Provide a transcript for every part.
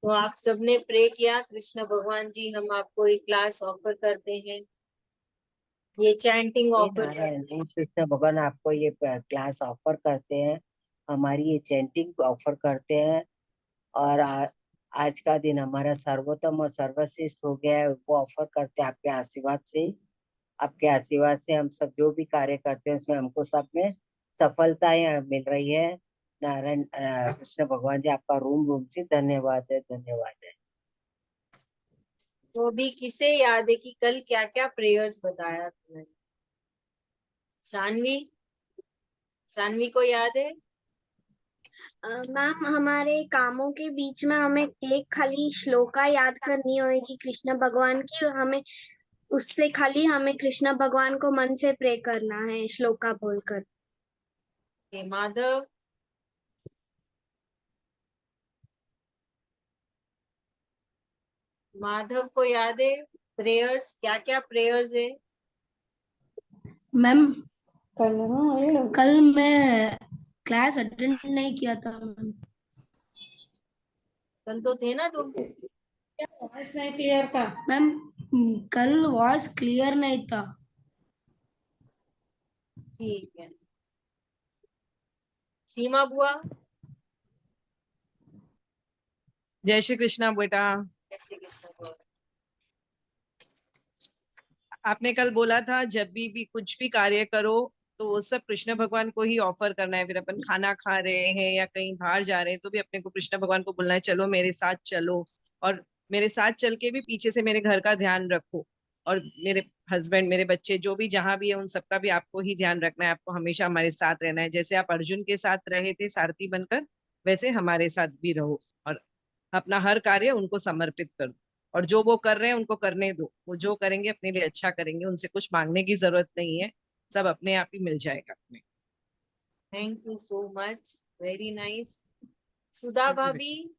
तो आप सबने प्रे किया। कृष्ण भगवान जी, हम आपको एक क्लास ऑफर करते हैं, ये चैंटिंग ऑफर नारायण करते हैं। कृष्ण भगवान आपको ये क्लास ऑफर करते हैं, हमारी ये चैंटिंग ऑफर करते हैं। और आज का दिन हमारा सर्वोत्तम और सर्वश्रेष्ठ हो गया है, वो ऑफर करते हैं आपके आशीर्वाद से। आपके आशीर्वाद से हम सब जो भी कार्य करते हैं उसमें हमको सब में सफलताएं मिल रही है। नारायण कृष्ण भगवान जी, आपका रूम रूम से धन्यवाद है, धन्यवाद है। तो अभी किसे याद है कि कल क्या क्या प्रेयर्स बताया तुमने? सानवी, सानवी को याद है? मैम, हमारे कामों के बीच में हमें एक खाली श्लोका याद करनी होगी कृष्ण भगवान की। हमें उससे खाली हमें कृष्ण भगवान को मन से प्रे करना है श्लोका बोलकर। माधव, माधव को याद है प्रेयर्स? क्या क्या प्रेयर्स है? मैम कल मैं क्लास अटेंड नहीं किया था मैम। कल तो थे ना तुम? वॉइस नहीं क्लियर था मैम, कल वॉइस क्लियर नहीं था। ठीक है। सीमा बुआ, जय श्री कृष्णा बेटा। कैसे? कृष्ण बुआ, आपने कल बोला था जब भी कुछ भी कार्य करो तो वो सब कृष्ण भगवान को ही ऑफर करना है। फिर अपन खाना खा रहे हैं या कहीं बाहर जा रहे हैं तो भी अपने को कृष्ण भगवान को बोलना है, चलो मेरे साथ चलो, और मेरे साथ चल के भी पीछे से मेरे घर का ध्यान रखो, और मेरे हस्बैंड, मेरे बच्चे जो भी जहां भी है उन सबका भी आपको ही ध्यान रखना है। आपको हमेशा हमारे साथ रहना है, जैसे आप अर्जुन के साथ रहे थे सारथी बनकर, वैसे हमारे साथ भी रहो, और अपना हर कार्य उनको समर्पित कर दो। और जो वो कर रहे हैं उनको करने दो, वो जो करेंगे अपने लिए अच्छा करेंगे, उनसे कुछ मांगने की जरूरत नहीं है, सब अपने आप ही मिल जाएगा हमें। Thank you so much, very nice. Sudha भाभी,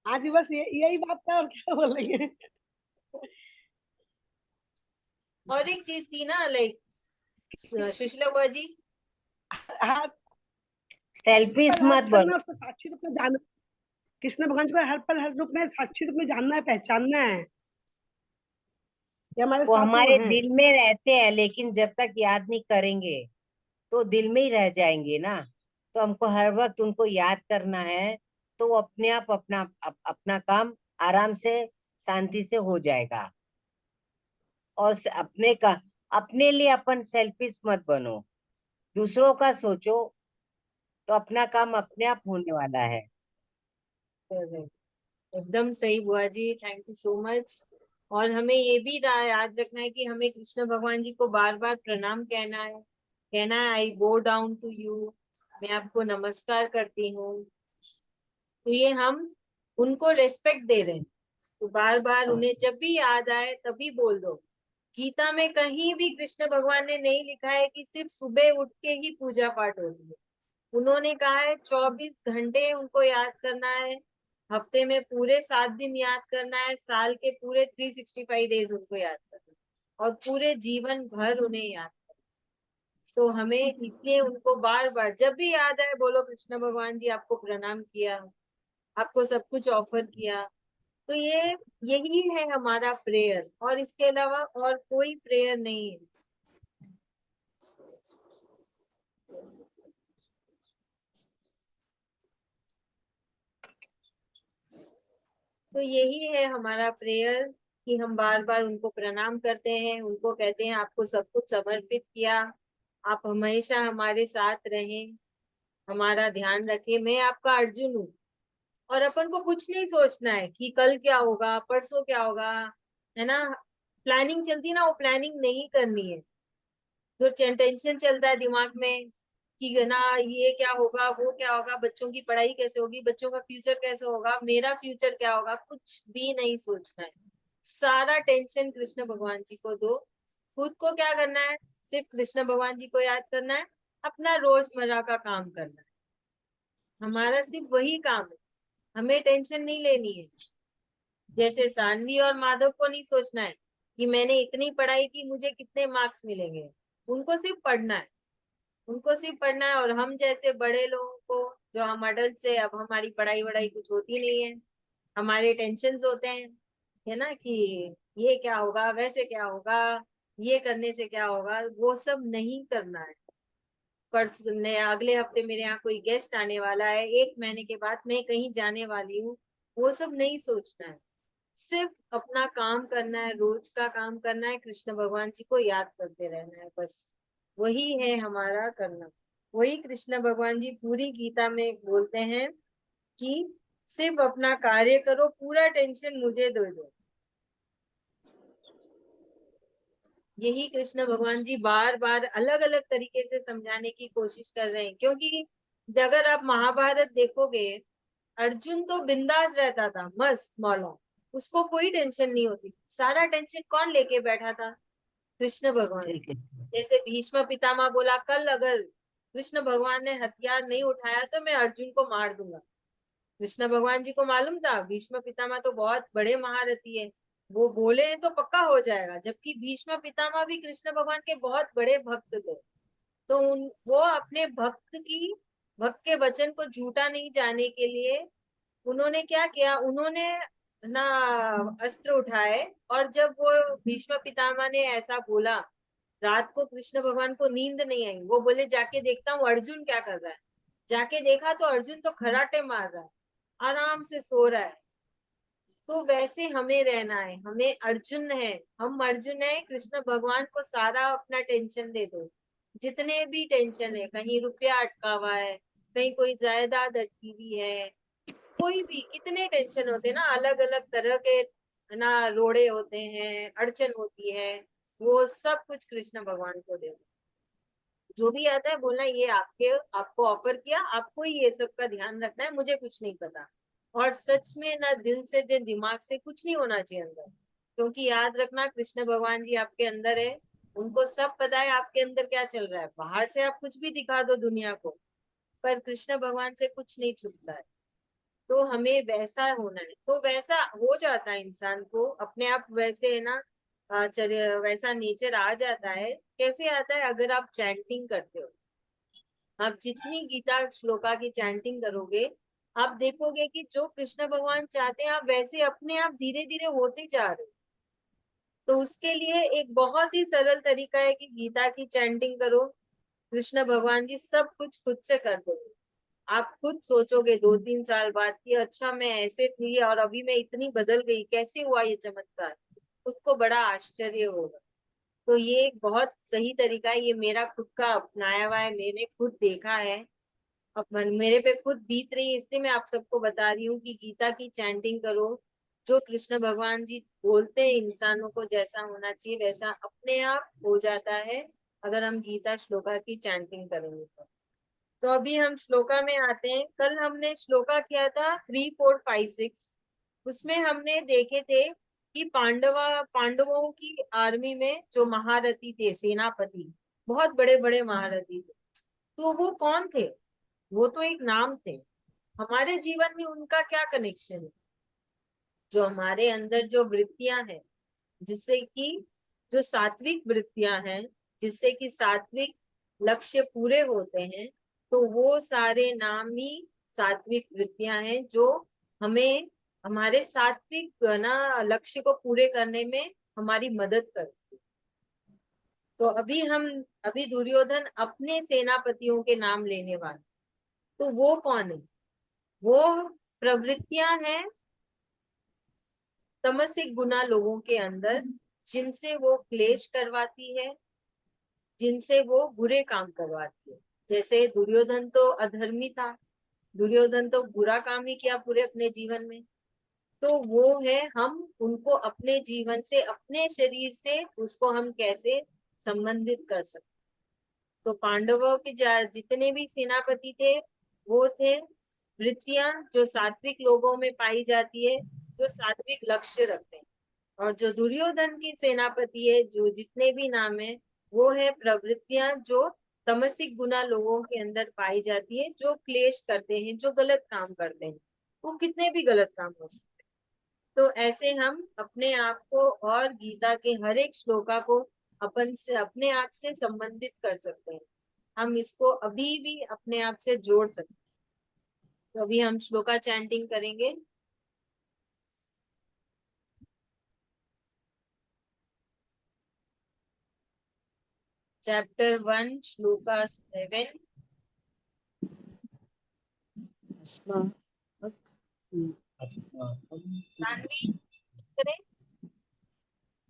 आज बस यही बात था और क्या बोलेंगे। और एक चीज थी ना, लाइक सुशीला बुआ जी, हाँ, सेल्फिश हर मत क्षण में बनो। उसको साक्षी रूप में जाना, कृष्ण भगवान को हर पल हर रूप में साक्षी रूप में जानना है, पहचानना है। ये हमारे वो साथ वो हमारे हैं। दिल में रहते हैं, लेकिन जब तक याद नहीं करेंगे तो दिल में ही रह जाएंगे ना। तो हमको हर वक्त उनको याद करना है, तो वो अपने आप अपना काम आराम से शांति से हो जाएगा। और अपने लिए अपन सेल्फिश मत बनो, दूसरों का सोचो, तो अपना काम अपने आप होने वाला है। एकदम सही बुआ जी, थैंक यू सो मच। और हमें ये भी याद रखना है कि हमें कृष्ण भगवान जी को बार बार प्रणाम कहना है, कहना है आई बो डाउन टू यू, मैं आपको नमस्कार करती हूँ। तो ये हम उनको रेस्पेक्ट दे रहे हैं, तो बार बार उन्हें जब भी याद आए तभी बोल दो। गीता में कहीं भी कृष्ण भगवान ने नहीं लिखा है कि सिर्फ सुबह उठ के ही पूजा पाठ होती है। उन्होंने कहा है 24 घंटे उनको याद करना है, हफ्ते में पूरे 7 दिन याद करना है, साल के पूरे 365 डेज उनको याद करना है, और पूरे जीवन भर उन्हें याद करना है। तो हमें इसलिए उनको बार बार जब भी याद आए बोलो, कृष्ण भगवान जी आपको प्रणाम किया, आपको सब कुछ ऑफर किया। तो ये यही है हमारा प्रेयर, और इसके अलावा और कोई प्रेयर नहीं है। तो यही है हमारा प्रेयर कि हम बार बार उनको प्रणाम करते हैं, उनको कहते हैं आपको सब कुछ समर्पित किया, आप हमेशा हमारे साथ रहें, हमारा ध्यान रखें। मैं आपका अर्जुन हूँ, और अपन को कुछ नहीं सोचना है कि कल क्या होगा, परसों क्या होगा, है ना। प्लानिंग चलती ना, वो प्लानिंग नहीं करनी है। जो टेंशन चलता है दिमाग में कि ना ये क्या होगा, वो क्या होगा, बच्चों की पढ़ाई कैसे होगी, बच्चों का फ्यूचर कैसे होगा, मेरा फ्यूचर क्या होगा, कुछ भी नहीं सोचना है। सारा टेंशन कृष्ण भगवान जी को दो। खुद को क्या करना है, सिर्फ कृष्ण भगवान जी को याद करना है, अपना रोजमर्रा का काम करना है। हमारा सिर्फ वही काम है, हमें टेंशन नहीं लेनी है। जैसे सानवी और माधव को नहीं सोचना है कि मैंने इतनी पढ़ाई की, मुझे कितने मार्क्स मिलेंगे। उनको सिर्फ पढ़ना है, उनको सिर्फ पढ़ना है। और हम जैसे बड़े लोगों को जो हम अडल्ट से अब हमारी पढ़ाई वढ़ाई कुछ होती नहीं है, हमारे टेंशन्स होते हैं, है ना, कि ये क्या होगा, वैसे क्या होगा, ये करने से क्या होगा, वो सब नहीं करना है। अगले हफ्ते मेरे यहाँ कोई गेस्ट आने वाला है, 1 महीने के बाद मैं कहीं जाने वाली हूँ, वो सब नहीं सोचना है। सिर्फ अपना काम करना है, रोज का काम करना है, कृष्ण भगवान जी को याद करते रहना है, बस वही है हमारा करना। वही कृष्ण भगवान जी पूरी गीता में बोलते हैं कि सिर्फ अपना कार्य करो, पूरा टेंशन मुझे दे दो। यही कृष्ण भगवान जी बार बार अलग अलग तरीके से समझाने की कोशिश कर रहे हैं, क्योंकि अगर आप महाभारत देखोगे, अर्जुन तो बिंदास रहता था, मस्त मौला, उसको कोई टेंशन नहीं होती। सारा टेंशन कौन लेके बैठा था? कृष्ण भगवान। श्री कृष्ण। जैसे भीष्म पितामह बोला, कल अगर कृष्ण भगवान ने हथियार नहीं उठाया तो मैं अर्जुन को मार दूंगा। कृष्ण भगवान जी को मालूम था भीष्म पितामह तो बहुत बड़े महारथी है, वो बोले हैं तो पक्का हो जाएगा। जबकि भीष्म पितामह भी कृष्ण भगवान के बहुत बड़े भक्त थे, तो वो अपने भक्त के वचन को झूठा नहीं जाने के लिए उन्होंने क्या किया, उन्होंने ना अस्त्र उठाए। और जब वो भीष्म पितामह ने ऐसा बोला, रात को कृष्ण भगवान को नींद नहीं आई, वो बोले जाके देखता हूँ अर्जुन क्या कर रहा है। जाके देखा तो अर्जुन तो खराटे मार रहा है, आराम से सो रहा है। तो वैसे हमें रहना है, हमें अर्जुन है, हम अर्जुन है, कृष्ण भगवान को सारा अपना टेंशन दे दो। जितने भी टेंशन है, कहीं रुपया अटका हुआ है, कहीं कोई जायदाद अटकी हुई है, कोई भी कितने टेंशन होते हैं ना, अलग अलग तरह के ना रोड़े होते हैं, अड़चन होती है, वो सब कुछ कृष्ण भगवान को दे दो। जो भी आता है बोलना ये आपको ऑफर किया, आपको ही ये सब का ध्यान रखना है, मुझे कुछ नहीं पता। और सच में ना दिल से दिमाग से कुछ नहीं होना चाहिए अंदर, क्योंकि याद रखना कृष्ण भगवान जी आपके अंदर है, उनको सब पता है आपके अंदर क्या चल रहा है। बाहर से आप कुछ भी दिखा दो दुनिया को, पर कृष्ण भगवान से कुछ नहीं छुपता है। तो हमें वैसा होना है, तो वैसा हो जाता है इंसान को अपने आप, वैसे है ना, वैसा नेचर आ जाता है। कैसे आता है? अगर आप चैंटिंग करते हो, आप जितनी गीता श्लोका की चैंटिंग करोगे, आप देखोगे कि जो कृष्ण भगवान चाहते हैं आप वैसे अपने आप धीरे धीरे होते जा रहे हो। तो उसके लिए एक बहुत ही सरल तरीका है कि गीता की चैंटिंग करो, कृष्ण भगवान जी सब कुछ खुद से कर दोगे। आप खुद सोचोगे 2-3 साल बाद कि अच्छा मैं ऐसे थी और अभी मैं इतनी बदल गई, कैसे हुआ ये चमत्कार, खुद को बड़ा आश्चर्य होगा। तो ये एक बहुत सही तरीका है, ये मेरा खुद का अपनाया हुआ है, मैंने खुद देखा है, अब मेरे पे खुद बीत रही है, इसलिए मैं आप सबको बता रही हूँ कि गीता की चैंटिंग करो। जो कृष्ण भगवान जी बोलते हैं इंसानों को जैसा होना चाहिए वैसा अपने आप हो जाता है, अगर हम गीता श्लोका की चैंटिंग करेंगे तो अभी हम श्लोका में आते हैं। कल हमने श्लोका किया था 3, 4, 5, 6। उसमें हमने देखे थे कि पांडवों की आर्मी में जो महारथी थे, सेनापति, बहुत बड़े बड़े महारथी थे, तो वो कौन थे? वो तो एक नाम थे। हमारे जीवन में उनका क्या कनेक्शन है? जो हमारे अंदर जो वृत्तियां हैं, जिससे कि जो सात्विक वृत्तियां हैं, जिससे कि सात्विक लक्ष्य पूरे होते हैं, तो वो सारे नाम ही सात्विक वृत्तियां हैं जो हमें हमारे सात्विक ना लक्ष्य को पूरे करने में हमारी मदद करती है। तो अभी दुर्योधन अपने सेनापतियों के नाम लेने वाले, तो वो कौन है? वो प्रवृत्तियां हैं तमसिक गुना लोगों के अंदर, जिनसे वो क्लेश करवाती है, जिनसे वो बुरे काम करवाती है। जैसे दुर्योधन तो अधर्मी था, दुर्योधन तो बुरा काम ही किया पूरे अपने जीवन में। तो वो है, हम उनको अपने जीवन से, अपने शरीर से उसको हम कैसे संबंधित कर सकते। तो पांडवों के जितने भी सेनापति थे, वो थे वृत्तियां जो सात्विक लोगों में पाई जाती है, जो सात्विक लक्ष्य रखते हैं। और जो दुर्योधन की सेनापति है, जो जितने भी नाम है, वो है प्रवृत्तियां जो तमसिक गुना लोगों के अंदर पाई जाती है, जो क्लेश करते हैं, जो गलत काम करते हैं। वो कितने भी गलत काम हो सकते हैं। तो ऐसे हम अपने आप को और गीता के हर एक श्लोका को अपन से, अपने आप से संबंधित कर सकते हैं। हम इसको अभी भी अपने आप से जोड़ सकते हैं। तो अभी हम श्लोका चैंटिंग करेंगे। चैप्टर 1 श्लोका 7। सानवी करें।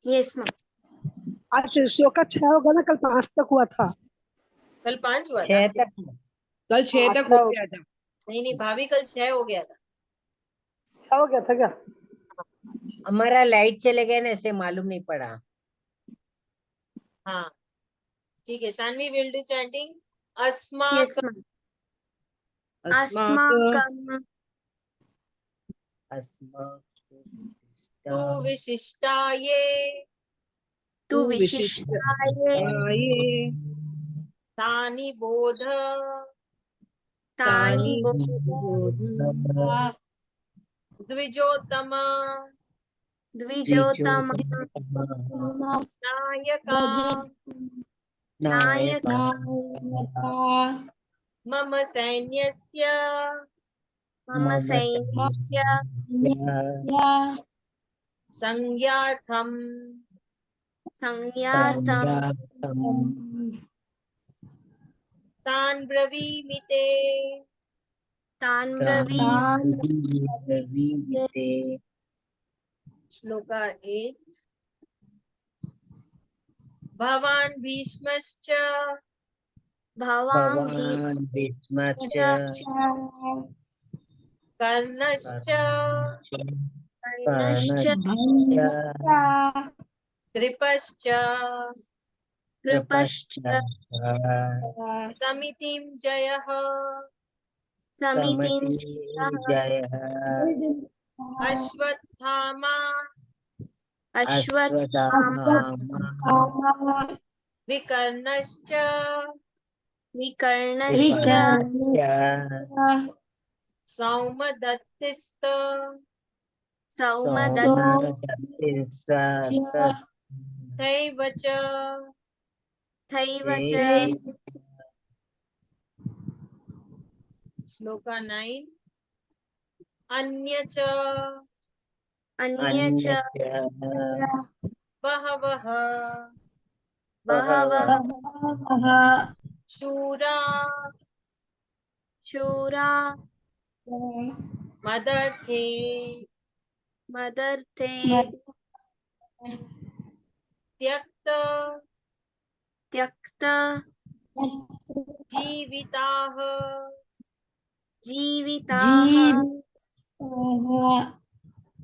Yes ma'am. आज श्लोक का 6 होगा ना, कल 5 तक हुआ था। कल 5 हुआ था। 6 तक कल 6 तक अच्छा, हो गया था। नहीं भाभी, कल 6 हो गया था। 6 हो गया था क्या? हमारा लाइट चले गए ना, ऐसे मालूम नहीं पड़ा। हाँ ठीक है। Sanvi will do chanting. Yes अस्माकं मैम। अस्माकं तु विशिष्टाये तु तु विशिष्टाय विशिष्टाये तानि बोध तानि तानि बोध द्विजोत्तम द्विजोतम नायका नायक मम सैन्यस्य मम सैन्यस्य संज्ञार्थम् संज्ञार्थं तान् ब्रवीमि ते। तान् ब्रवीमि। श्लोका 8। भवान् भीष्मश्च भवान् भीष्मश्च कर्णश्च भीष्मश्च कृपश्च कृपश्च समितिं जयः समितिं जयः अश्वत्थामा अश्वत्थामा विकर्णश्च विकर्णश्च सौमदत्तिस्त तथैव च थैव च श्लोका 9। अन्य च अन्य च बहवः बहवः शूरा शूरा मदर्थे मदर्थे त्यक्त त्यक्त जीविताः जीविताः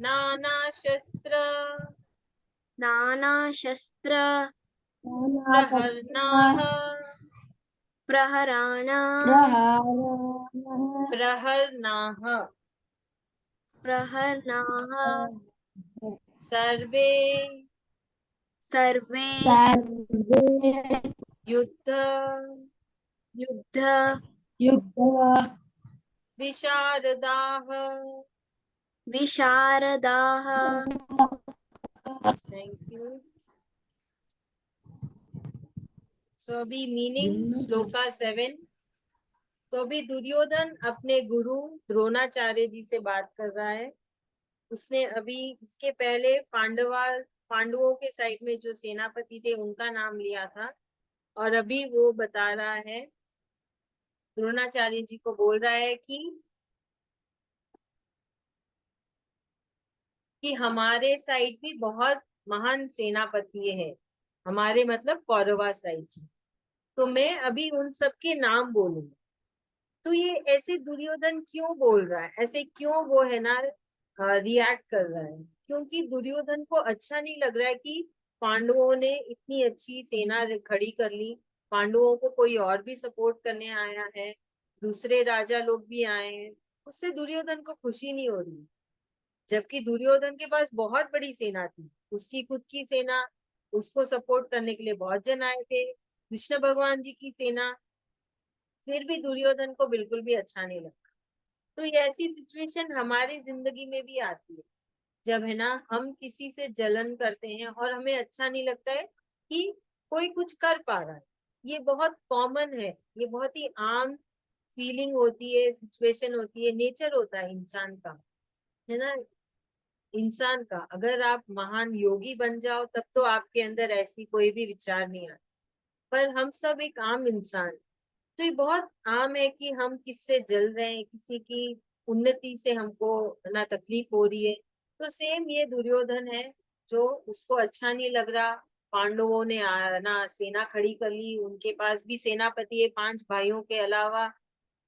नानाशस्त्र नानाशस्त्र प्रहरणाः प्रहरणाः सर्वे सर्वे युद्ध युद्ध विशारदाः। विशारदाः। Thank you. सो अभी मीनिंग श्लोका 7। तो अभी दुर्योधन अपने गुरु द्रोणाचार्य जी से बात कर रहा है। उसने अभी इसके पहले पांडवों के साइड में जो सेनापति थे उनका नाम लिया था, और अभी वो बता रहा है, द्रोणाचार्य जी को बोल रहा है कि हमारे साइड भी बहुत महान सेनापति है, हमारे मतलब कौरवा साइड जी। तो मैं अभी उन सबके नाम बोलूंगा। तो ये ऐसे दुर्योधन क्यों बोल रहा है, ऐसे क्यों वो है ना रिएक्ट कर रहा है? क्योंकि दुर्योधन को अच्छा नहीं लग रहा है कि पांडवों ने इतनी अच्छी सेना खड़ी कर ली, पांडवों को कोई और भी सपोर्ट करने आया है, दूसरे राजा लोग भी आए हैं, उससे दुर्योधन को खुशी नहीं हो रही। जबकि दुर्योधन के पास बहुत बड़ी सेना थी, उसकी खुद की सेना, उसको सपोर्ट करने के लिए बहुत जन आए थे, कृष्ण भगवान जी की सेना, फिर भी दुर्योधन को बिल्कुल भी अच्छा नहीं लगा। तो ये ऐसी सिचुएशन हमारी जिंदगी में भी आती है, जब है ना हम किसी से जलन करते हैं और हमें अच्छा नहीं लगता है कि कोई कुछ कर पा रहा है। ये बहुत कॉमन है, ये बहुत ही आम फीलिंग होती है, सिचुएशन होती है, नेचर होता है इंसान का, है ना। इंसान का अगर आप महान योगी बन जाओ तब तो आपके अंदर ऐसी कोई भी विचार नहीं आता, पर हम सब एक आम इंसान, तो ये बहुत आम है कि हम किससे जल रहे हैं, किसी की उन्नति से हमको ना तकलीफ हो रही है। तो सेम ये दुर्योधन है, जो उसको अच्छा नहीं लग रहा, पांडवों ने ना सेना खड़ी कर ली, उनके पास भी सेनापति है 5 भाइयों के अलावा।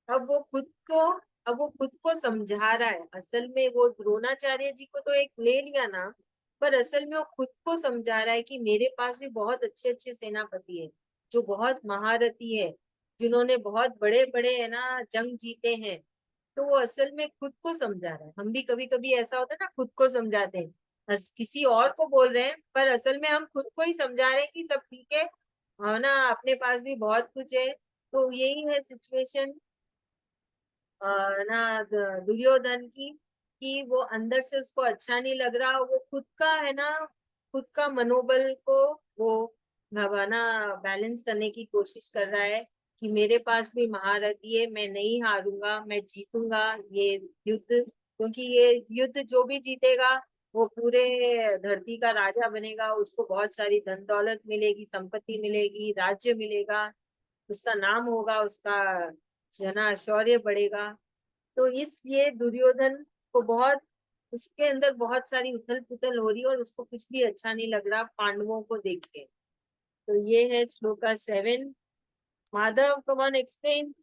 अब वो खुद को अब वो खुद को समझा रहा है, असल में वो द्रोणाचार्य जी को तो एक ले लिया ना, पर असल में वो खुद को समझा रहा है कि मेरे पास भी बहुत अच्छे अच्छे सेनापति है, जो बहुत महारथी है, जिन्होंने बहुत बड़े बड़े है ना जंग जीते हैं। तो वो असल में खुद को समझा रहा है। हम भी कभी कभी ऐसा होता है ना, खुद को समझाते हैं, किसी और को बोल रहे हैं, पर असल में हम खुद को ही समझा रहे हैं कि सब ठीक है, हाँ ना, अपने पास भी बहुत कुछ है। तो यही है सिचुएशन ना दुर्योधन की, कि वो अंदर से उसको अच्छा नहीं लग रहा, वो खुद का है ना, खुद का मनोबल को वो ना बैलेंस करने की कोशिश कर रहा है कि मेरे पास भी महारथी है, मैं नहीं हारूंगा, मैं जीतूंगा ये युद्ध, क्योंकि ये युद्ध जो भी जीतेगा वो पूरे धरती का राजा बनेगा, उसको बहुत सारी धन दौलत मिलेगी, संपत्ति मिलेगी, राज्य मिलेगा, उसका नाम होगा, उसका जना शौर्य बढ़ेगा। तो इसलिए दुर्योधन को बहुत, उसके अंदर बहुत सारी उथल पुथल हो रही है और उसको कुछ भी अच्छा नहीं लग रहा पांडवों को देख के। तो ये है shloka 7। Madhav, come on explain.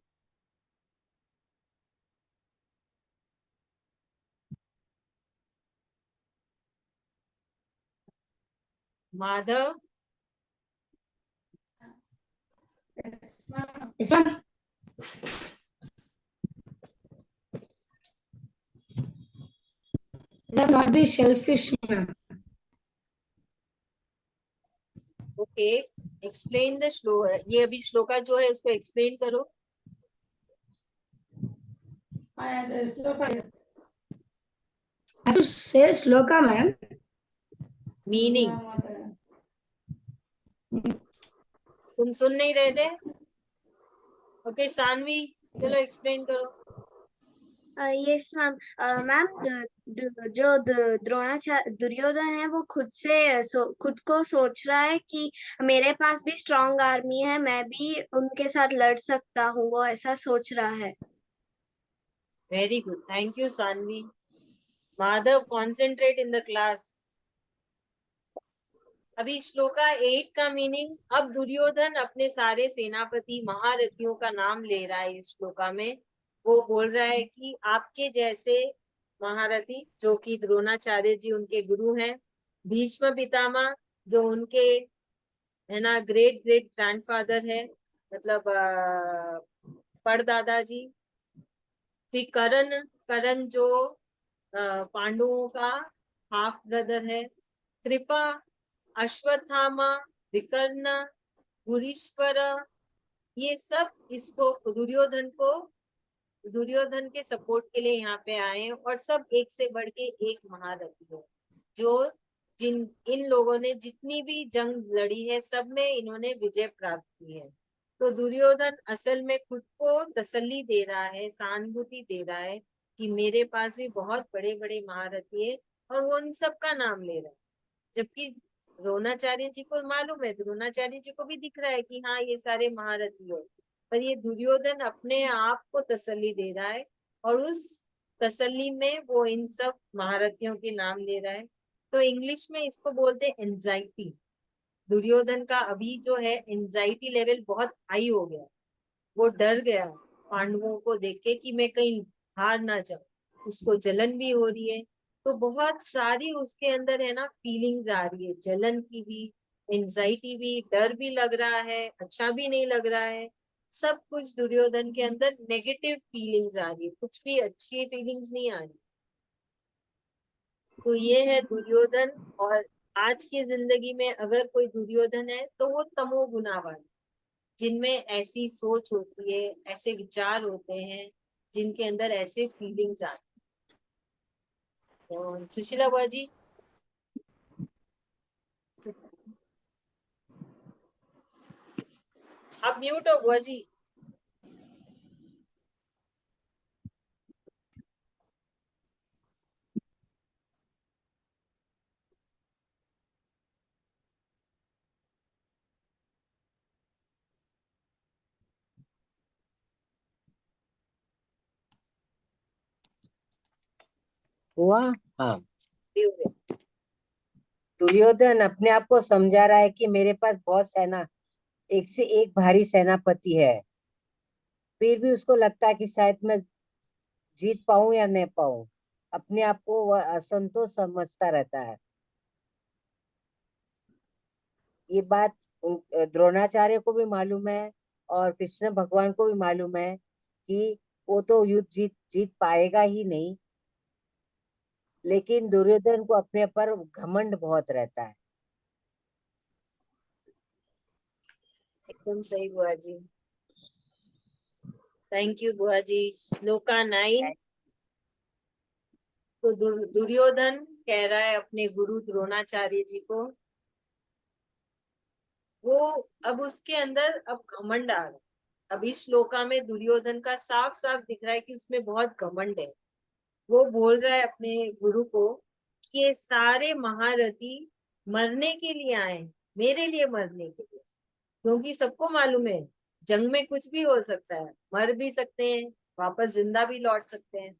Madhav, Yes, ma'am. Let not be selfish, ma'am. Okay, explain the श्लो, ये अभी श्लोका जो है उसको एक्सप्लेन करो। I have to say sloka, ma'am. Meaning तुम सुन नहीं रहे थे? ओके सानवी, चलो एक्सप्लेन करो। Yes ma'am. Ma'am, Dronacharya Duryodhana है, वो खुद को सोच रहा है कि मेरे पास भी स्ट्रांग आर्मी है, मैं भी उनके साथ लड़ सकता हूँ, वो ऐसा सोच रहा है। Very good, thank you Sanvi. Madhav, concentrate in the class. अभी श्लोका 8 का मीनिंग, अब दुर्योधन अपने सारे सेनापति महारथियों का नाम ले रहा है इस श्लोका में। वो बोल रहा है कि आपके जैसे महारथी, जो कि द्रोणाचार्य जी उनके गुरु हैं, भीष्म पितामह जो उनके है ना ग्रेट ग्रेट ग्रैंडफादर है, मतलब परदादा जी, फिर करण, करण जो पांडवों का हाफ ब्रदर है, कृपा, अश्वत्थामा, विकर्ण, गुरीश्वर, ये सब इसको दुर्योधन के सपोर्ट के लिए यहाँ पे आए हैं, और सब एक से बढ़ के एक महारथी है, जो जिन इन लोगों ने जितनी भी जंग लड़ी है सब में इन्होंने विजय प्राप्त की है। तो दुर्योधन असल में खुद को तसल्ली दे रहा है, सहानुभूति दे रहा है कि मेरे पास भी बहुत बड़े बड़े महारथी है, और वो उन सब का नाम ले रहा है। जबकि द्रोणाचार्य जी को मालूम है, द्रोणाचार्य जी को भी दिख रहा है कि हाँ ये सारे महारथी है, पर ये दुर्योधन अपने आप को तसल्ली दे रहा है, और उस तसल्ली में वो इन सब महारथियों के नाम ले रहा है। तो इंग्लिश में इसको बोलते हैं एंजाइटी। दुर्योधन का अभी जो है एंजाइटी लेवल बहुत हाई हो गया, वो डर गया पांडवों को देख के कि मैं कहीं हार ना जाऊं, उसको जलन भी हो रही है। तो बहुत सारी उसके अंदर है ना फीलिंग्स आ रही है, जलन की भी, एंजाइटी भी, डर भी लग रहा है, अच्छा भी नहीं लग रहा है, सब कुछ दुर्योधन के अंदर नेगेटिव फीलिंग्स आ रही है, कुछ भी अच्छी फीलिंग्स नहीं आ रही। तो ये है दुर्योधन। और आज की जिंदगी में अगर कोई दुर्योधन है तो वो तमोगुना वाला, जिनमें ऐसी सोच होती है, ऐसे विचार होते हैं, जिनके अंदर ऐसे फीलिंग्स आती हैं। तो सुशीला बुआ जी, आप म्यूट हो बुआ जी। हुआ। हाँ, दुर्योधन अपने आप को समझा रहा है कि मेरे पास बहुत सेना, एक से एक भारी सेनापति है, फिर भी उसको लगता है कि शायद मैं जीत पाऊं या नहीं पाऊं। अपने आप को वह असंतोष समझता रहता है। ये बात द्रोणाचार्य को भी मालूम है और कृष्ण भगवान को भी मालूम है कि वो तो युद्ध जीत जीत पाएगा ही नहीं, लेकिन दुर्योधन को अपने पर घमंड बहुत रहता है। एकदम सही बुआ जी। थैंक यू बुआ जी। श्लोका 9। तो दुर्योधन कह रहा है अपने गुरु द्रोणाचार्य जी को, वो अब उसके अंदर अब घमंड आ रहा। अब इस श्लोका में दुर्योधन का साफ साफ दिख रहा है कि उसमें बहुत घमंड है। वो बोल रहा है अपने गुरु को कि ये सारे महारथी मरने के लिए आए, मेरे लिए मरने के लिए। क्योंकि सबको मालूम है जंग में कुछ भी हो सकता है, मर भी सकते हैं, वापस जिंदा भी लौट सकते हैं,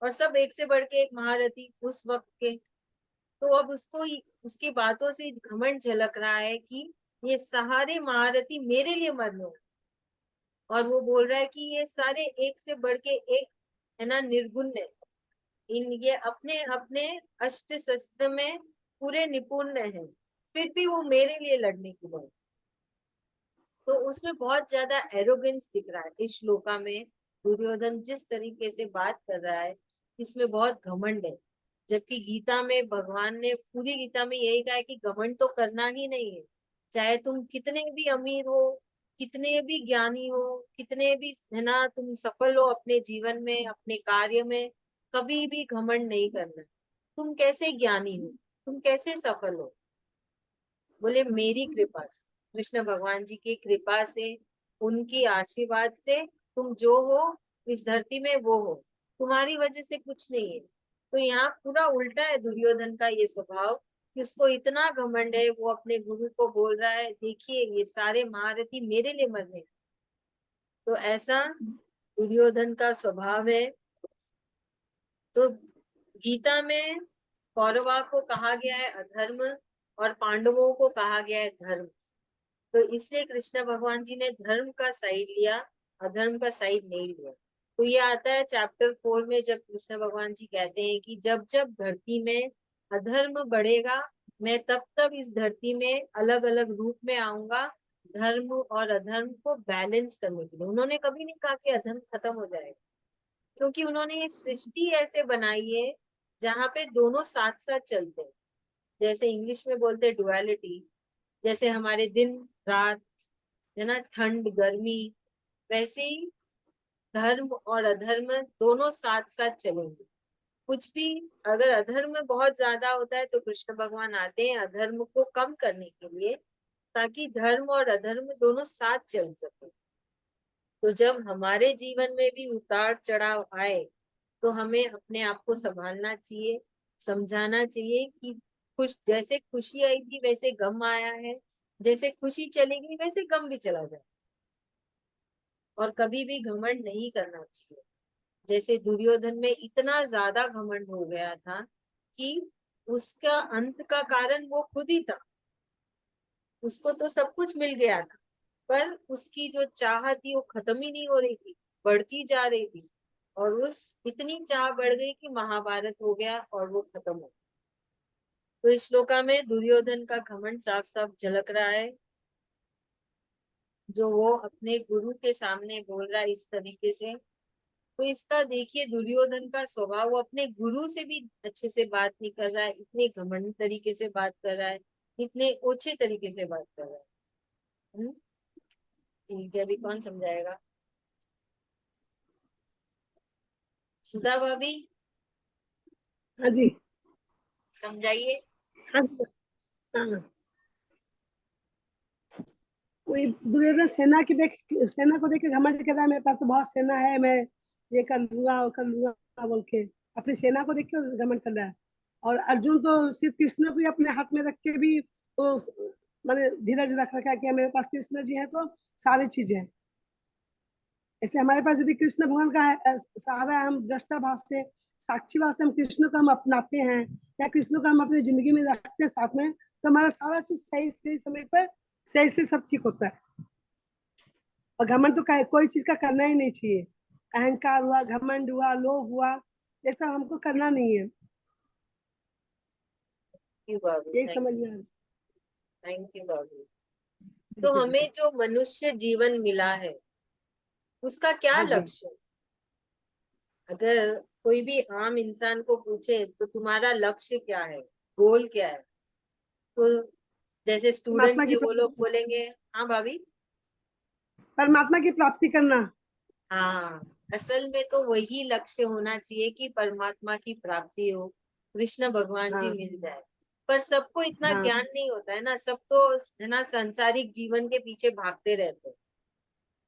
और सब एक से बढ़ के एक महारथी उस वक्त के। तो अब उसको उसकी बातों से घमंड झलक रहा है कि ये सारे महारथी मेरे लिए मरने हैं। और वो बोल रहा है कि ये सारे एक से बढ़ के एक है ना, निर्गुण है। ये अपने अपने अस्त्र शस्त्र में पूरे निपुण हैं, फिर भी वो मेरे लिए लड़ने की बात। तो उसमें बहुत ज्यादा एरोगेंस दिख रहा है इस श्लोका में। दुर्योधन जिस तरीके से बात कर रहा है, इसमें बहुत घमंड है। जबकि गीता में भगवान ने पूरी गीता में यही कहा है कि घमंड तो करना ही नहीं है। चाहे तुम कितने भी अमीर हो, कितने भी ज्ञानी हो, कितने भी है ना तुम सफल हो अपने जीवन में, अपने कार्य में, कभी भी घमंड नहीं करना। तुम कैसे ज्ञानी हो, तुम कैसे सफल हो, बोले मेरी कृपा से, कृष्ण भगवान जी की कृपा से, उनकी आशीर्वाद से तुम जो हो इस धरती में वो हो, तुम्हारी वजह से कुछ नहीं है। तो यहाँ पूरा उल्टा है दुर्योधन का ये स्वभाव कि उसको इतना घमंड है, वो अपने गुरु को बोल रहा है देखिए ये सारे महारथी मेरे लिए मरने। तो ऐसा दुर्योधन का स्वभाव है। तो गीता में कौरवा को कहा गया है अधर्म और पांडवों को कहा गया है धर्म। तो इसलिए कृष्ण भगवान जी ने धर्म का साइड लिया, अधर्म का साइड नहीं लिया। तो ये आता है चैप्टर 4 में, जब कृष्ण भगवान जी कहते हैं कि जब जब धरती में अधर्म बढ़ेगा, मैं तब तब इस धरती में अलग अलग रूप में आऊंगा धर्म और अधर्म को बैलेंस करने के लिए। उन्होंने कभी नहीं कहा कि अधर्म खत्म हो जाएगा, क्योंकि उन्होंने ये सृष्टि ऐसे बनाई है जहाँ पे दोनों साथ साथ चलते हैं। जैसे इंग्लिश में बोलते हैं डुअलिटी, जैसे हमारे दिन रात है ना, ठंड गर्मी, वैसे ही धर्म और अधर्म दोनों साथ साथ चलेंगे। कुछ भी अगर अधर्म बहुत ज्यादा होता है तो कृष्ण भगवान आते हैं अधर्म को कम करने के लिए, ताकि धर्म और अधर्म दोनों साथ चल सके। तो जब हमारे जीवन में भी उतार चढ़ाव आए तो हमें अपने आप को संभालना चाहिए, समझाना चाहिए कि जैसे खुशी आई थी वैसे गम आया है, जैसे खुशी चली गई वैसे गम भी चला जाए। और कभी भी घमंड नहीं करना चाहिए। जैसे दुर्योधन में इतना ज्यादा घमंड हो गया था कि उसका अंत का कारण वो खुद ही था। उसको तो सब कुछ मिल गया था, पर उसकी जो चाह थी वो खत्म ही नहीं हो रही थी, बढ़ती जा रही थी। और उस इतनी चाह बढ़ गई कि महाभारत हो गया और वो खत्म हो गया। तो इस श्लोका में दुर्योधन का घमंड साफ साफ झलक रहा है, जो वो अपने गुरु के सामने बोल रहा है इस तरीके से। तो इसका देखिए दुर्योधन का स्वभाव, वो अपने गुरु से भी अच्छे से बात नहीं कर रहा है, इतने घमंड तरीके से बात कर रहा है, इतने ओछे तरीके से बात कर रहा है। ठीक है, अभी कौन समझाएगा? सुधा भाभी हाँ जी। समझाइए। हाँ जी। हाँ, कोई दुर्योधन सेना को देख के घमंड कर रहा है, मेरे पास तो बहुत सेना है, मैं ये कर लूंगा वो कर लूंगा बोल के अपनी सेना को देख के घमंड कर रहा है। और अर्जुन तो सिर्फ कृष्ण को ही अपने हाथ में रख के भी तो मैंने धीरज रख रखा है कि मेरे पास कृष्ण जी है तो सारी चीजें हैं। ऐसे हमारे पास यदि कृष्ण भगवान का है, सहारा है, हम दृष्टा भाव से, साक्षी भाव से हम कृष्ण को हम अपनाते हैं या कृष्ण को हम अपनी जिंदगी में रखते हैं साथ में, तो हमारा सारा चीज सही सही समय पर सही से सब ठीक होता है। और घमंड तो कोई चीज का करना ही नहीं चाहिए। अहंकार हुआ, घमंड हुआ, लोभ हुआ, ये सब हमको करना नहीं है। यही समझ में आ रहा है। थैंक यू बाबू। तो हमें जो मनुष्य जीवन मिला है उसका क्या हाँ जी। लक्ष्य है? अगर कोई भी आम इंसान को पूछे तो तुम्हारा लक्ष्य क्या है, गोल क्या है, तो जैसे स्टूडेंट परमात्मा थे की वो लोग बोलेंगे हाँ भाभी। परमात्मा की प्राप्ति करना। हाँ, असल में तो वही लक्ष्य होना चाहिए कि परमात्मा की प्राप्ति हो, कृष्ण भगवान जी हाँ मिल जाए। पर सबको इतना हाँ ज्ञान नहीं होता है ना, सब तो है ना सांसारिक जीवन के पीछे भागते रहते हैं।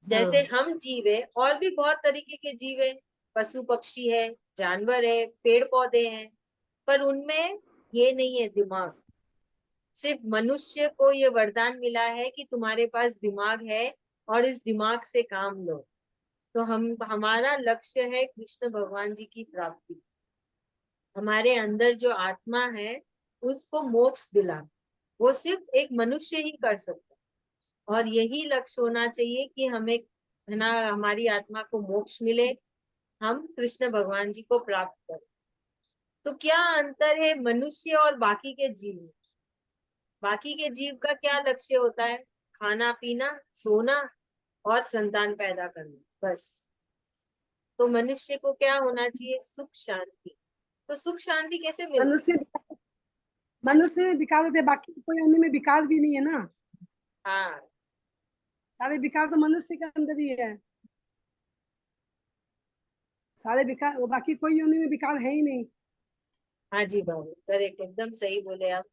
जैसे हाँ हम जीव है और भी बहुत तरीके के जीव है, पशु पक्षी है, जानवर है, पेड़ पौधे हैं, पर उनमें ये नहीं है दिमाग। सिर्फ मनुष्य को ये वरदान मिला है कि तुम्हारे पास दिमाग है और इस दिमाग से काम लो। तो हमारा लक्ष्य है कृष्ण भगवान जी की प्राप्ति। हमारे अंदर जो आत्मा है उसको मोक्ष दिलाना, वो सिर्फ एक मनुष्य ही कर सकता है। और यही लक्ष्य होना चाहिए कि हमें है ना हमारी आत्मा को मोक्ष मिले, हम कृष्ण भगवान जी को प्राप्त करें। तो क्या अंतर है मनुष्य और बाकी के जीव में? बाकी के जीव का क्या लक्ष्य होता है? खाना पीना, सोना और संतान पैदा करना, बस। तो मनुष्य को क्या होना चाहिए? सुख शांति। तो सुख शांति कैसे मिलती? मनुष्य हाँ जी। मनुष्य में विकार होते हैं, बाकी कोई अन्य में विकार भी नहीं है ना। हाँ सारे विकार तो मनुष्य के अंदर ही है। सारे विकार, वो बाकी कोई योनि में विकार है ही नहीं। हाँ जी बाबू, करेक्ट, एकदम सही बोले आप।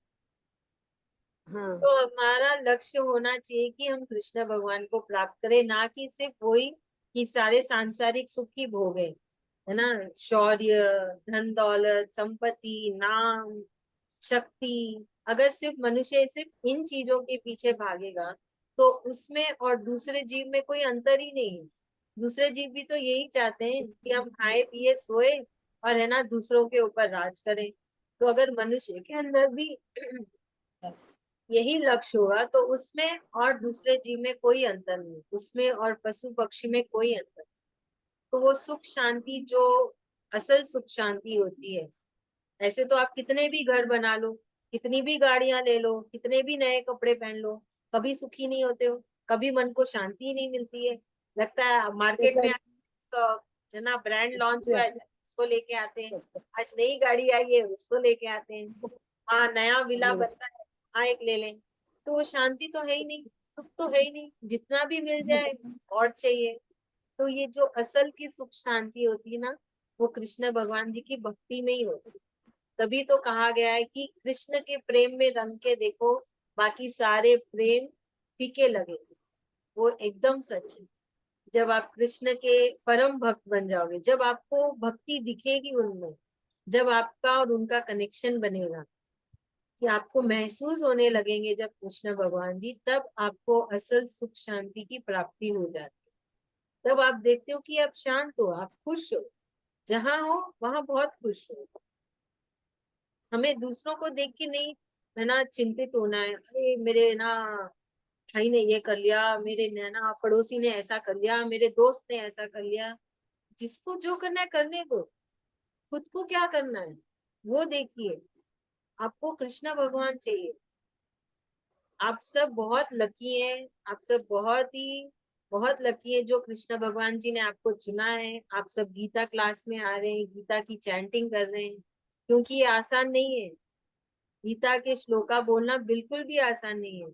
हाँ तो हमारा लक्ष्य होना चाहिए कि हम कृष्ण भगवान को प्राप्त करें, ना कि सिर्फ वही कि सारे सांसारिक सुख ही भोगे, है ना, शौर्य, धन दौलत, संपत्ति, नाम, शक्ति। अगर सिर्फ मनुष्य सिर्फ इन चीजों के पीछे भागेगा तो उसमें और दूसरे जीव में कोई अंतर ही नहीं है। दूसरे जीव भी तो यही चाहते हैं कि हम खाए पिए सोए और है ना दूसरों के ऊपर राज करें। तो अगर मनुष्य के अंदर भी यही लक्ष्य होगा तो उसमें और दूसरे जीव में कोई अंतर नहीं, उसमें और पशु पक्षी में कोई अंतर। तो वो सुख शांति जो असल सुख शांति होती है। ऐसे तो आप कितने भी घर बना लो, कितनी भी गाड़ियां ले लो, कितने भी नए कपड़े पहन लो, कभी सुखी नहीं होते हो, कभी मन को शांति ही नहीं मिलती है। लगता है मार्केट में तो है ना ब्रांड लॉन्च हुआ है उसको लेके आते हैं, आज नई गाड़ी आई है उसको लेके आते हैं, हाँ नया विला बनता है हाँ एक ले लें। तो वो शांति तो है ही नहीं, सुख तो है ही नहीं, जितना भी मिल जाए और चाहिए। तो ये जो असल की सुख शांति होती है ना, वो कृष्ण भगवान जी की भक्ति में ही होती है। तभी तो कहा गया है कि कृष्ण के प्रेम में रंग के देखो, बाकी सारे प्रेम फीके लगे। वो एकदम सच है। जब आप कृष्ण के परम भक्त बन जाओगे, जब आपको भक्ति दिखेगी उनमें, जब आपका और उनका कनेक्शन बनेगा, कि आपको महसूस होने लगेंगे जब कृष्ण भगवान जी, तब आपको असल सुख शांति की प्राप्ति हो जाती है। तब आप देखते हो कि आप शांत हो, आप खुश हो, जहां हो वहां बहुत खुश हो। हमें दूसरों को देख के नहीं है ना चिंतित होना है, अरे मेरे ना भाई ने ये कर लिया, मेरे ना पड़ोसी ने ऐसा कर लिया, मेरे दोस्त ने ऐसा कर लिया। जिसको जो करना है करने दो, खुद को क्या करना है वो देखिए। आपको कृष्ण भगवान चाहिए। आप सब बहुत लकी हैं, आप सब बहुत लकी है जो कृष्ण भगवान जी ने आपको चुना है। आप सब गीता क्लास में आ रहे हैं, गीता की चैंटिंग कर रहे हैं, क्योंकि ये आसान नहीं है। गीता के श्लोका बोलना बिल्कुल भी आसान नहीं है।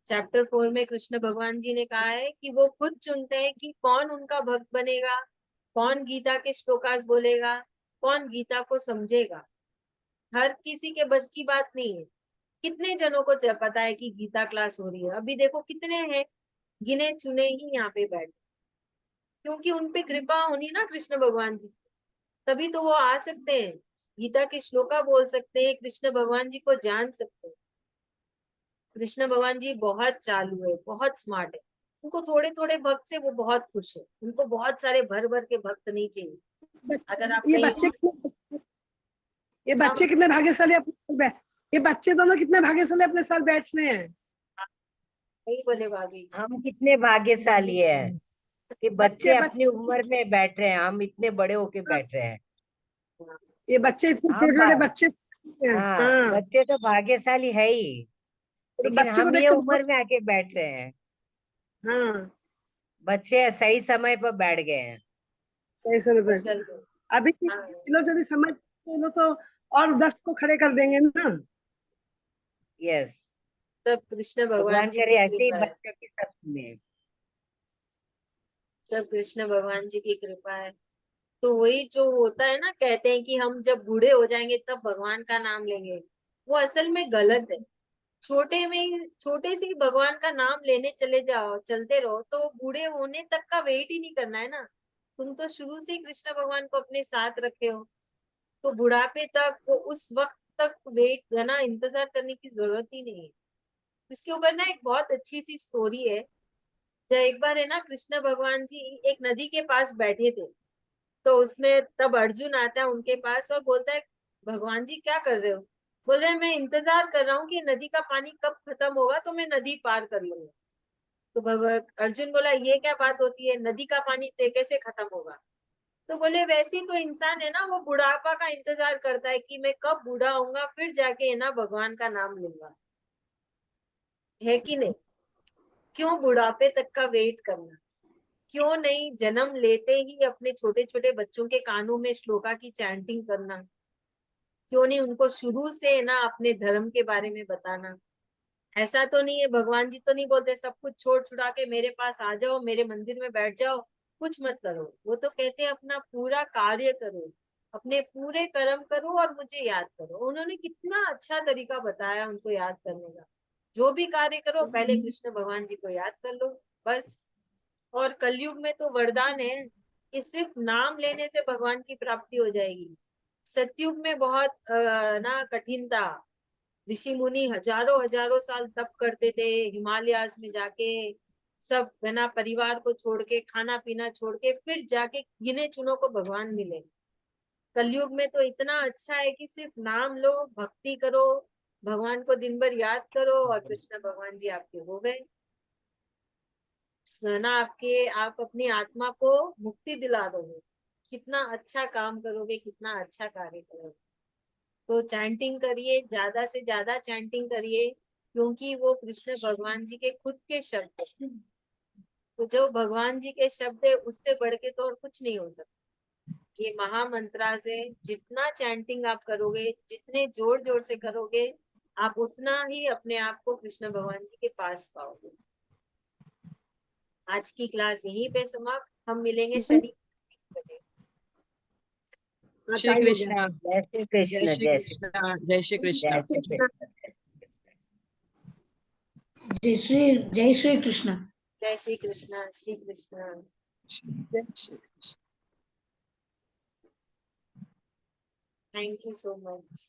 चैप्टर 4 में कृष्ण भगवान जी ने कहा है कि वो खुद चुनते हैं कि कौन उनका भक्त बनेगा, कौन गीता के श्लोकास बोलेगा, कौन गीता को समझेगा। हर किसी के बस की बात नहीं है। कितने जनों को पता है कि गीता क्लास हो रही है? अभी देखो कितने हैं, गिने चुने ही यहाँ पे बैठे, क्योंकि उनपे कृपा होनी ना कृष्ण भगवान जी, तभी तो वो आ सकते हैं, गीता के श्लोका बोल सकते हैं, कृष्ण भगवान जी को जान सकते हैं। कृष्ण भगवान जी बहुत चालू है, बहुत स्मार्ट है। उनको थोड़े थोड़े भक्त से वो बहुत खुश है, उनको बहुत सारे भर भर के भक्त नहीं चाहिए। अगर आप ये कहीं बच्चे ये हाँ, बच्चे कितने भाग्यशाली ये बच्चे दोनों कितने भाग्यशाली अपने साथ बैठ रहे हैं। सही बोले भाभी। हम कितने भाग्यशाली है कि बच्चे बच्चे अपनी उम्र में बैठ रहे हैं, हम इतने बड़े होके बैठ रहे हैं। ये बच्चे इतने हम छोटे छोटे बच्चे हैं। हाँ, हाँ, बच्चे तो भाग्यशाली है ही, तो लेकिन बच्चे को हम देख ये के उम्र में आके बैठ रहे हैं। हाँ, बच्चे सही समय पर बैठ गए हैं। सही समय पे। असल में अभी हाँ, ये लोग यदि समय पे लो तो और 10 को खड़े कर देंगे ना। यस, सब कृष्ण भगवान भगवान जी करे की ऐसे ही कृपा है, बच्चों की सब में। सब कृष्ण भगवान जी की कृपा है। तो वही जो होता है ना, कहते हैं कि हम जब बूढ़े हो जाएंगे तब भगवान का नाम लेंगे, वो असल में गलत है। छोटे में ही, छोटे से ही भगवान का नाम लेने चले जाओ, चलते रहो, तो बूढ़े होने तक का वेट ही नहीं करना है ना। तुम तो शुरू से ही कृष्ण भगवान को अपने साथ रखे हो, तो बुढ़ापे तक वो उस वक्त तक वेट है ना, इंतजार करने की जरूरत ही नहीं है। इसके ऊपर ना एक बहुत अच्छी सी स्टोरी है। जब एक बार है ना, कृष्ण भगवान जी एक नदी के पास बैठे थे, तो उसमें तब अर्जुन आता है उनके पास और बोलता है, भगवान जी क्या कर रहे हो? बोल रहे हैं, मैं इंतजार कर रहा हूँ कि नदी का पानी कब खत्म होगा तो मैं नदी पार कर लूंगा। तो भगवान अर्जुन बोला, ये क्या बात होती है, नदी का पानी कैसे खत्म होगा? तो बोले, वैसे ही तो इंसान है ना, वो बुढ़ापा का इंतजार करता है कि मैं कब बूढ़ा होऊंगा, फिर जाके है ना भगवान का नाम लूंगा, है कि नहीं? क्यों बुढ़ापे तक का वेट करना? क्यों नहीं जन्म लेते ही अपने छोटे छोटे बच्चों के कानों में श्लोका की चैंटिंग करना? क्यों नहीं उनको शुरू से ना अपने धर्म के बारे में बताना? ऐसा तो नहीं है, भगवान जी तो नहीं बोलते सब कुछ छोड़ छुड़ा के मेरे पास आ जाओ, मेरे मंदिर में बैठ जाओ, कुछ मत करो। वो तो कहते हैं अपना पूरा कार्य करो, अपने पूरे कर्म करो और मुझे याद करो। उन्होंने कितना अच्छा तरीका बताया उनको याद करने का। जो भी कार्य करो पहले कृष्ण भगवान जी को याद कर लो, बस। और कलयुग में तो वरदान है कि सिर्फ नाम लेने से भगवान की प्राप्ति हो जाएगी। सतयुग में बहुत ना कठिन था। ऋषि मुनि हजारों हजारों साल तप करते थे, हिमालयास में जाके सब है ना, परिवार को छोड़ के, खाना पीना छोड़ के, फिर जाके गिने चुनों को भगवान मिले। कलयुग में तो इतना अच्छा है कि सिर्फ नाम लो, भक्ति करो, भगवान को दिन भर याद करो और कृष्ण भगवान जी आपके हो गए। ना आपके, आप अपनी आत्मा को मुक्ति दिला दोगे। कितना अच्छा काम करोगे, कितना अच्छा कार्य करोगे। तो चैंटिंग करिए, ज्यादा से ज्यादा चैंटिंग करिए, क्योंकि वो कृष्ण भगवान जी के खुद के शब्द है। तो जो भगवान जी के शब्द है उससे बढ़ के तो और कुछ नहीं हो सकता। ये महामंत्रास है, जितना चैंटिंग आप करोगे, जितने जोर जोर से करोगे, आप उतना ही अपने आप को कृष्ण भगवान जी के पास पाओगे। आज की क्लास यहीं पे समाप्त। हम मिलेंगे शनि बजे। हाँ, श्री टाइम हो गया। कृष्णा। जय श्री जय कृष्ण, श्री जय श्री कृष्णा। जय श्री जय कृष्णा। श्री कृष्ण। जय श्री कृष्ण। जय श्री कृष्ण, श्री कृष्ण। जय Shri Krishna. Thank you so much.